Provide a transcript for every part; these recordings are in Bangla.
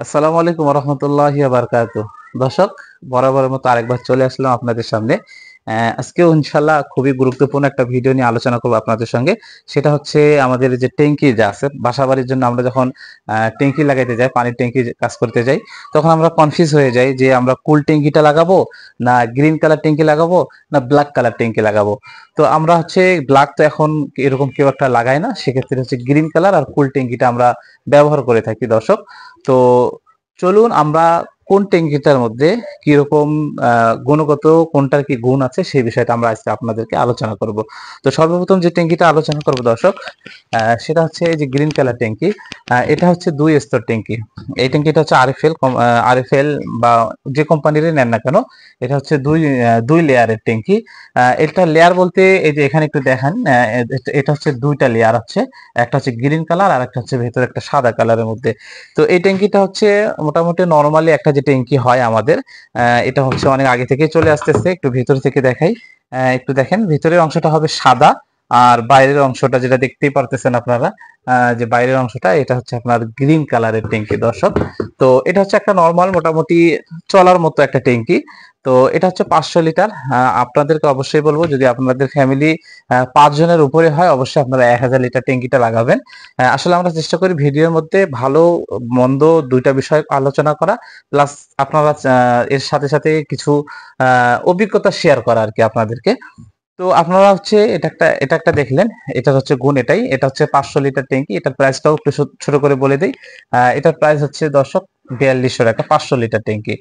আসসালামু আলাইকুম রহমতুল্লাহি বারকাতুহ। দর্শক, বরাবরের মতো আরেকবার চলে আসলাম আপনাদের সামনে। আজকেও ইনশাল্লাহ খুবই গুরুত্বপূর্ণ একটা ভিডিও নিয়ে আলোচনা করবো আপনাদের সঙ্গে। সেটা হচ্ছে আমাদের যে ট্যাঙ্কি যা আছে বাসা বাড়ির জন্য, আমরা যখন ট্যাঙ্কি লাগাইতে যাই, পানির ট্যাঙ্কি কাজ করতে যাই, তখন আমরা কনফিউজ হয়ে যাই যে আমরা কুল ট্যাঙ্কিটা লাগাবো না গ্রিন কালার ট্যাঙ্কি লাগাবো না ব্ল্যাক কালার ট্যাঙ্কি লাগাবো। তো আমরা হচ্ছে ব্ল্যাক তো এখন এরকম কেউ একটা লাগায় না, সেক্ষেত্রে হচ্ছে গ্রিন কালার আর কুল ট্যাঙ্কিটা আমরা ব্যবহার করে থাকি দর্শক। তো চলুন আমরা কোন ট্যাঙ্কিটার মধ্যে কিরকম গুণগত, কোনটার কি গুণ আছে সেই বিষয়টা আমরা আজকে আপনাদেরকে আলোচনা করব। তো সর্বপ্রথম যে ট্যাঙ্কিটা আলোচনা করব দর্শক, সেটা হচ্ছে এই যে গ্রিন কালার ট্যাঙ্কি। এটা হচ্ছে 2 স্তর ট্যাঙ্কি। এই ট্যাঙ্কিটা হচ্ছে আরএফএল বা যে কোম্পানিরই নেন না কেন, এটা হচ্ছে দুই লেয়ারের ট্যাঙ্কি। এটা লেয়ার বলতে এই যে এখানে একটু দেখান, এটা হচ্ছে দুইটা লেয়ার হচ্ছে, একটা হচ্ছে গ্রিন কালার আর একটা হচ্ছে ভেতরে একটা সাদা কালারের মধ্যে। তো এই ট্যাঙ্কিটা হচ্ছে মোটামুটি নরমালি একটা যে ট্যাঙ্কি হয় আমাদের, এটা হচ্ছে অনেক আগে থেকে চলে আসতেছে। একটু ভেতর থেকে দেখাই, একটু দেখেন, ভিতরের অংশটা হবে সাদা আর বাইরের অংশটা যেটা দেখতেই পারতেছেন আপনারা, যে বাইরের অংশটা এটা হচ্ছে আপনার গ্রিন কালারের ট্যাঙ্কি দর্শক। তো এটা হচ্ছে একটা নরমাল মোটামুটি চলার মতো একটা ট্যাঙ্কি। তো এটা হচ্ছে 500 লিটার। আপনাদেরকে অবশ্যই বলবো, যদি আপনাদের ফ্যামিলি 5 জনের উপরে হয়, অবশ্যই আপনারা 1000 লিটার ট্যাঙ্কিটা লাগাবেন। আসলে আমরা চেষ্টা করি ভিডিওর মধ্যে ভালো মন্দ দুইটা বিষয় আলোচনা করা, প্লাস আপনারা এর সাথে সাথে কিছু অভিজ্ঞতা শেয়ার করা আর কি আপনাদেরকে। তো আপনারা হচ্ছে এটা একটা দেখলেন, এটা হচ্ছে গুণ এটাই। এটা হচ্ছে 500 লিটার ট্যাঙ্কি। এটার প্রাইসটাও একটু ছোট করে বলে দিই। এটার প্রাইস হচ্ছে দর্শক 4200 টাকা, 500 লিটার ট্যাঙ্কি।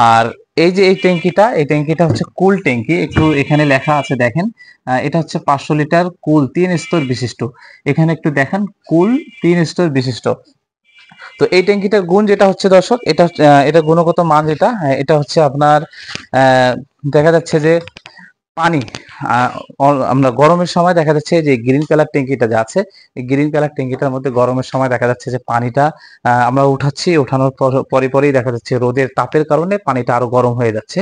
আর এই যে এই ট্যাঙ্কিটা হচ্ছে কুল ট্যাঙ্কি। একটু এখানে লেখা আছে দেখেন, এটা হচ্ছে 500 লিটার কুল 3 স্তর বিশিষ্ট। এখানে একটু দেখেন, কুল 3 স্তর বিশিষ্ট। তো এই ট্যাঙ্কিটার গুণ যেটা হচ্ছে দর্শক, এটা গুণগত মান যেটা, এটা হচ্ছে আপনার দেখা যাচ্ছে যে পানি, আমরা গরমের সময় দেখা যাচ্ছে যে গ্রিন কালার ট্যাঙ্কিটা যা আছে, এই গ্রিন কালার ট্যাঙ্কিটার মধ্যে গরমের সময় দেখা যাচ্ছে যে পানিটা আমরা উঠাচ্ছি, ওঠানোর পরেই দেখা যাচ্ছে রোদের তাপের কারণে পানিটা আরো গরম হয়ে যাচ্ছে।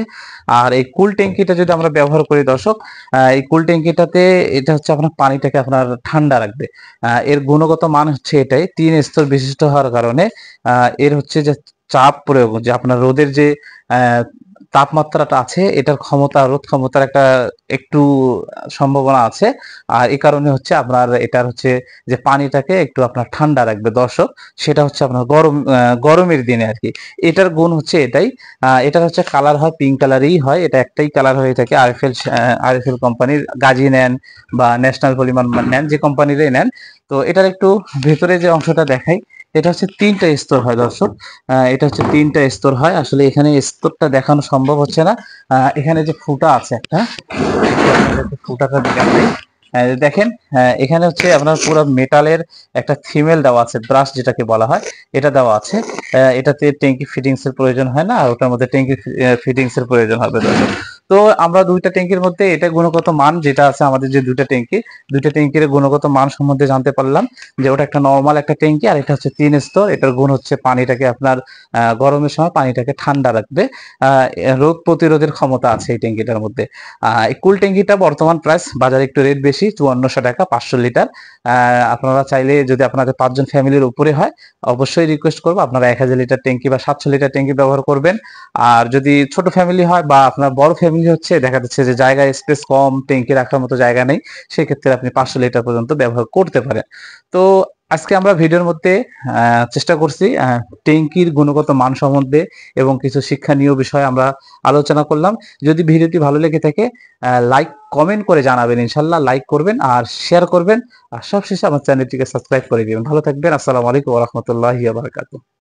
আর এই কুল ট্যাঙ্কিটা যদি আমরা ব্যবহার করি দর্শক, এই কুল ট্যাঙ্কিটাতে এটা হচ্ছে আপনার পানিটাকে আপনার ঠান্ডা রাখবে। এর গুণগত মান হচ্ছে এটাই, 3 স্তর বিশিষ্ট হওয়ার কারণে এর হচ্ছে যে চাপ প্রয়োগ, যে আপনার রোদের যে আহ তাপমাত্রাটা আছে, এটার রোধ ক্ষমতার একটা একটু সম্ভাবনা আছে। আর এই কারণে হচ্ছে আপনার এটার হচ্ছে যে পানিটাকে একটু আপনার ঠান্ডা রাখবে দর্শক। সেটা হচ্ছে আপনার গরমের দিনে আর কি। এটার গুণ হচ্ছে এটাই। এটার হচ্ছে কালার হয় পিঙ্ক কালারই হয়, এটা একটাই কালার হয়ে থাকে। আরএফএল কোম্পানির গাজী নেন বা ন্যাশনাল পলিমার নেন, যে কোম্পানিরই নেন। তো এটার একটু ভেতরে যে অংশটা দেখাই, এটা হচ্ছে 3টা স্তর হয় দর্শক। এটা হচ্ছে 3টা স্তর হয়। আসলে এখানে স্তরটা দেখানো সম্ভব হচ্ছে না। এখানে যে ফুটা আছে একটা, ফুটাটা দেখাই। দেখেন, এখানে হচ্ছে আপনার পুরো মেটালের একটা থিমেল দেওয়া আছে, ব্রাশ যেটাকে বলা হয়, এটা দেওয়া আছে। এটাতে ট্যাঙ্কি ফিটিংস এর প্রয়োজন হয় না, আর ওটার মধ্যে ট্যাঙ্কি ফিটিংস এর প্রয়োজন হবে দর্শক। তো আমরা দুইটা ট্যাঙ্কির মধ্যে এটা গুণগত মান যেটা আছে, আমাদের যে দুইটা ট্যাঙ্কির গুণগত মান সম্বন্ধে জানতে পারলাম, যে ওটা একটা নরমাল একটা ট্যাঙ্কি আর এটা হচ্ছে 3 স্তর। এটার গুণ হচ্ছে পানিটাকে আপনার গরমের সময় পানিটাকে ঠান্ডা রাখবে। রোগ প্রতিরোধের ক্ষমতা আছে এই ট্যাঙ্কিটার মধ্যে। এই কুল ট্যাঙ্কিটা বর্তমান প্রাইস বাজারে একটু রেট বেশি, 5400 টাকা, 500 লিটার। আপনারা চাইলে, যদি আপনাদের 5 জন ফ্যামিলির উপরে হয়, অবশ্যই রিকোয়েস্ট করবো আপনারা 1000 লিটার ট্যাঙ্কি বা 700 লিটার ট্যাঙ্কি ব্যবহার করবেন। আর যদি ছোট ফ্যামিলি হয় বা আপনার বড় ফ্যামিলি হচ্ছে, দেখা যাচ্ছে যে জায়গায় স্পেস কম, ট্যাঙ্কি রাখার মতো জায়গা নেই, সেক্ষেত্রে আপনি 500 লিটার পর্যন্ত ব্যবহার করতে পারেন। তো আজকে আমরা ভিডিওর মধ্যে চেষ্টা করছি ট্যাঙ্কির গুণগত মান সম্বন্ধে এবং কিছু শিক্ষণীয় বিষয় আমরা আলোচনা করলাম। যদি ভিডিওটি ভালো লেগে থাকে, লাইক কমেন্ট করে জানাবেন, ইনশাল্লাহ লাইক করবেন আর শেয়ার করবেন। আর সবশেষে আমার চ্যানেলটিকে সাবস্ক্রাইব করে দিবেন। ভালো থাকবেন। আসসালামু আলাইকুম ওয়া রাহমাতুল্লাহি ওয়া বারাকাতুহু।